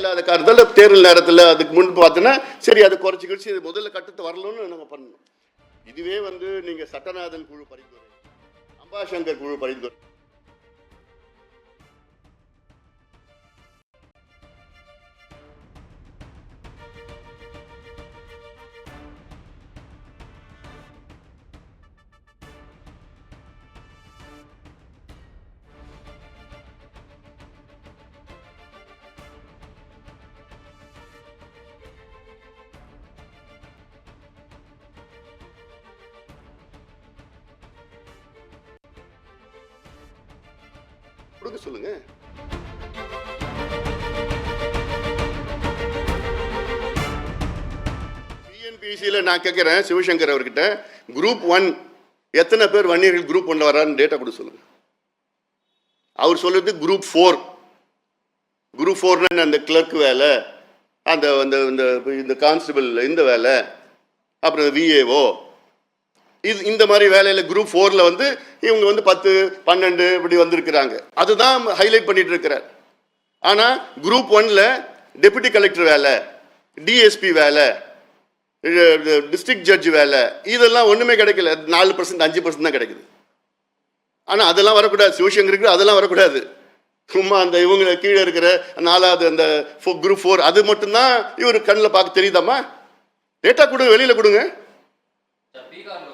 இல்லாத காரணத்தால் தேர்தல் நேரத்தில் அதுக்கு முன்பு பார்த்தோன்னா சரி அதை குறைச்சி கழிச்சு முதல்ல கட்டத்தை வரலன்னு நாங்கள் பண்ணணும். இதுவே வந்து நீங்கள் சட்டநாதன் குழு பரிந்துரை, அம்பாசங்கர் குழு பரிந்துரை, கொடுக்க சொல்லுங்க. டிஎன்பிசியில் நான் கேட்குறேன் சிவசங்கர் அவர்கிட்ட, குரூப் 1 எத்தனை பேர் வன்னியர்கள் குரூப் 1 வரான்னு டேட்டா கொடுக்க சொல்லுங்க. அவர் சொல்றது குரூப் 4. குரூப் 4 அந்த கிளர்க் வேலை, அந்த இந்த கான்ஸ்டபிள் இந்த வேலை, அப்புறம் விஏஓ, இந்த மாதிரி வேலையில் குரூப் 4ல் வந்து இவங்க வந்து 10, 12 இப்படி வந்திருக்கிறாங்க. அதுதான் ஹைலைட் பண்ணிட்டு இருக்கிறார். ஆனால் குரூப் 1ல் டெபுட்டி கலெக்டர் வேலை, டிஎஸ்பி வேலை, டிஸ்ட்ரிக்ட் ஜட்ஜ் வேலை, இதெல்லாம் ஒன்றுமே கிடைக்கல. 4%, 5% தான் கிடைக்குது. ஆனால் அதெல்லாம் வரக்கூடாது. சிவசங்கருக்கு அதெல்லாம் வரக்கூடாது. சும்மா அந்த இவங்க கீழே இருக்கிற 4வது அந்த குரூப் 4 அது மட்டும்தான் இவர் கண்ணில் பார்க்க தெரியுதாம்மா? டேட்டா கொடுங்க, வெளியில் கொடுங்க.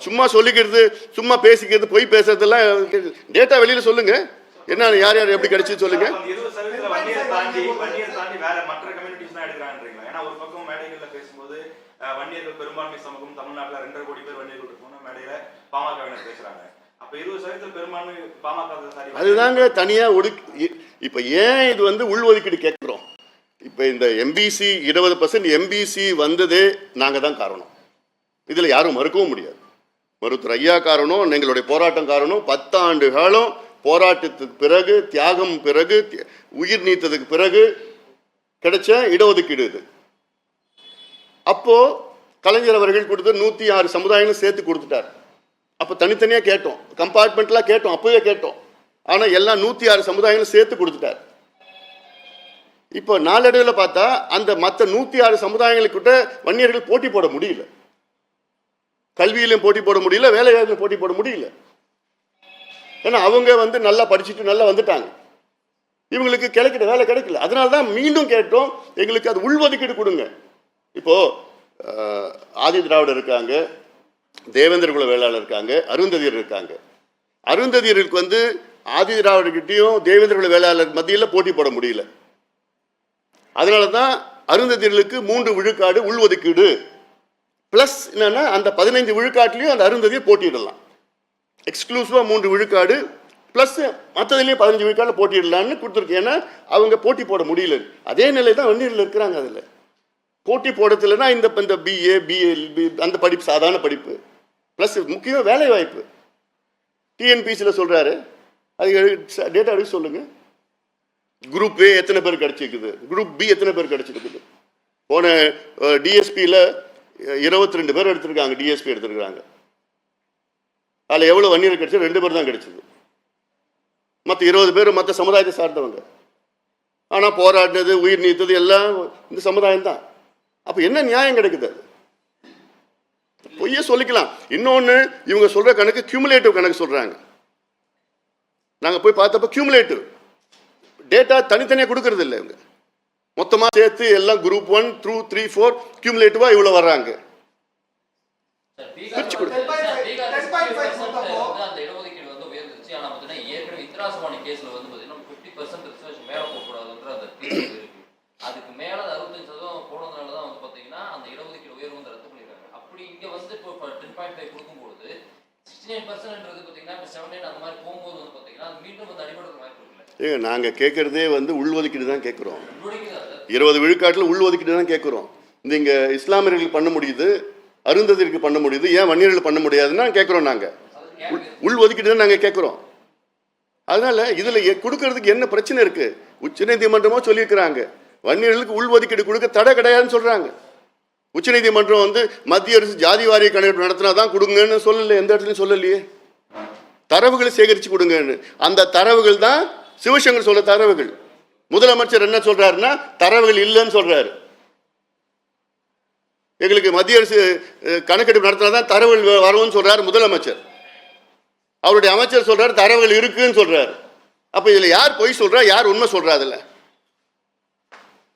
சும்மா சொல்லிக்கிறது, சும்மா பேசிக்கிறது, பொய் பேசுறதெல்லாம் டேட்டா வெளியில சொல்லுங்க. என்ன யார் யார் எப்படி கிடைச்சு சொல்லுங்க. பெரும்பான்மை சமூகம் தமிழ்நாட்டில் 2.5 கோடி பேர் வன்னியர்கள் இருக்கோம். மேடையில பாமகவினர் பேசுறாங்க. அப்ப 20% பெரும்பான்மை பாமக அதுதாங்க தனியா ஒதுக்கி. இப்ப ஏன் இது வந்து உள்ஒதுக்கீடு கேட்கிறோம்? இப்ப இந்த எம்பிசி 20% எம்பிசி வந்ததே நாங்க தான் காரணம். இதுல யாரும் மறுக்கவும் முடியாது. மருத்துவர் ஐயா காரணம், எங்களுடைய போராட்டம் காரணம். 10 ஆண்டு காலம் போராட்டத்துக்கு பிறகு, தியாகம் பிறகு, உயிர் நீத்ததுக்கு பிறகு கிடைச்ச இடஒதுக்கீடு இது. அப்போ கலைஞர் அவர்கள் கொடுத்து 106 சமுதாயங்களும் சேர்த்து கொடுத்துட்டார். அப்போ தனித்தனியாக கேட்டோம், கம்பார்ட்மெண்ட்லாம் கேட்டோம், அப்பவே கேட்டோம். ஆனால் எல்லாம் 106 சமுதாயங்களும் சேர்த்து கொடுத்துட்டார். இப்போ நாளடைவில் பார்த்தா அந்த மற்ற 106 சமுதாயங்களுக்கிட்ட வன்னியர்கள் போட்டி போட முடியல. கல்வியிலும் போட்டி போட முடியல, வேலை வாய்ப்பிலும் போட்டி போட முடியல. ஏன்னா அவங்க வந்து நல்லா படிச்சுட்டு நல்லா வந்துட்டாங்க. இவங்களுக்கு கிடைக்கிற வேலை கிடைக்கல. அதனால தான் மீண்டும் கேட்டோம், எங்களுக்கு அது உள்ஒதுக்கீடு கொடுங்க. இப்போ ஆதி திராவிடர் இருக்காங்க, தேவேந்திர குல வேளாளர் இருக்காங்க, அருந்ததியர் இருக்காங்க. அருந்ததியர்களுக்கு வந்து ஆதி திராவிடர்கிட்டையும் தேவேந்திர குல வேளாளர் மத்தியில் போட்டி போட முடியல. அதனால தான் அருந்ததியர்களுக்கு 3 விழுக்காடு உள்ஒதுக்கீடு பிளஸ் என்னன்னா அந்த 15 விழுக்காட்டிலையும் அந்த அருந்ததியை போட்டியிடலாம். எக்ஸ்க்ளூசிவாக 3 விழுக்காடு பிளஸ் மற்றதுலேயும் 15 விழுக்காடு போட்டியிடலான்னு கொடுத்துருக்கு. ஏன்னா அவங்க போட்டி போட முடியல. அதே நிலை தான் வன்னியர்கள் இருக்கிறாங்க. அதில் போட்டி போடுறதுலன்னா இந்த பிஏ பிஎல் அந்த படிப்பு சாதாரண படிப்பு ப்ளஸ் முக்கியமாக வேலை வாய்ப்பு. டிஎன்பிசியில் சொல்கிறாரு, அது டேட்டா எடுத்து சொல்லுங்கள். குரூப் ஏ எத்தனை பேர் கிடச்சிருக்குது, குரூப் பி எத்தனை பேர் கிடச்சிருக்குது. போன டிஎஸ்பியில் 22 பேர் எடுத்திருக்காங்க, டிஎஸ்பி எடுத்திருக்காங்க. அதில் எவ்வளோ வன்னியர் கிடைச்சது? 2 பேர் தான் கிடைச்சது. மற்ற 20 பேர் மற்ற சமுதாயத்தை சார்ந்தவங்க. ஆனால் போராடினது, உயிர் நீத்தது எல்லாம் இந்த சமுதாயம் தான். அப்போ என்ன நியாயம் கிடைக்குது? அது பொய்ய சொல்லிக்கலாம். இன்னொன்று, இவங்க சொல்கிற கணக்கு கியூமுலேட்டிவ் கணக்கு சொல்கிறாங்க. நாங்கள் போய் பார்த்தப்போ கியூமுலேட்டிவ் டேட்டா தனித்தனியாக கொடுக்கறது இல்லை. இவங்க மொத்தமாக சேர்த்து எல்லாம் குரூப் 1 through 3, 4 கியூமுலேட்டிவாக இவ்வளோ வர்றாங்க. பிரிச்சு கொடுங்க. அதுக்கு மேல 65% போனதுனால தான் வந்து பாத்தீங்கன்னா அந்த இடஒதுக்கீடு உயர்வு வந்து ரத்து பண்ணிருக்காங்க. அப்படி இங்க வந்து இப்போ 10.5 கொடுக்கும்போது 69% பாத்தீங்கன்னா 79 அந்த மாதிரி போகும்போது வந்து பாத்தீங்கன்னா அது மீண்டும் வந்து அடிபடுறதுக்கு வாய்ப்பு இல்லை. நாங்கள் கேட்கறதே வந்து உள்ஒதுக்கீடு தான் கேட்குறோம். 20 விழுக்காட்டில் உள்ஒதுக்கீடு தான் கேட்குறோம். இந்த இங்கே இஸ்லாமியர்களுக்கு பண்ண முடியுது, அருந்ததிற்கு பண்ண முடியுது, ஏன் வன்னியர்கள் பண்ண முடியாதுன்னு கேட்குறோம். நாங்கள் உள்ஒதுக்கீடு தான் நாங்கள் கேட்குறோம். அதனால இதில் கொடுக்கறதுக்கு என்ன பிரச்சனை இருக்கு? உச்சநீதிமன்றமோ சொல்லியிருக்கிறாங்க, வன்னியர்களுக்கு உள்ஒதுக்கீடு கொடுக்க தடை கிடையாதுன்னு சொல்றாங்க. உச்சநீதிமன்றம் வந்து மத்திய அரசு ஜாதி வாரிய கணக்கெடுப்பு நடத்தினா தான் கொடுங்கன்னு சொல்லல, எந்த இடத்துலையும் சொல்லலையே. தரவுகளை சேகரித்து கொடுங்கன்னு. அந்த தரவுகள் தான் சிவசங்கர் சொல்ல தரவுகள். முதலமைச்சர் என்ன சொல்றாருன்னா தரவுகள் இல்லைன்னு சொல்றாரு. எங்களுக்கு மத்திய அரசு கணக்கெடுப்பு நடத்தினாதான் தரவுகள் வரும்னு சொல்றாரு முதலமைச்சர். அவருடைய அமைச்சர் சொல்றாரு தரவுகள் இருக்குன்னு சொல்றாரு. அப்ப இதுல யார் பொய் சொல்றா, யார் உண்மை சொல்றா? அதுல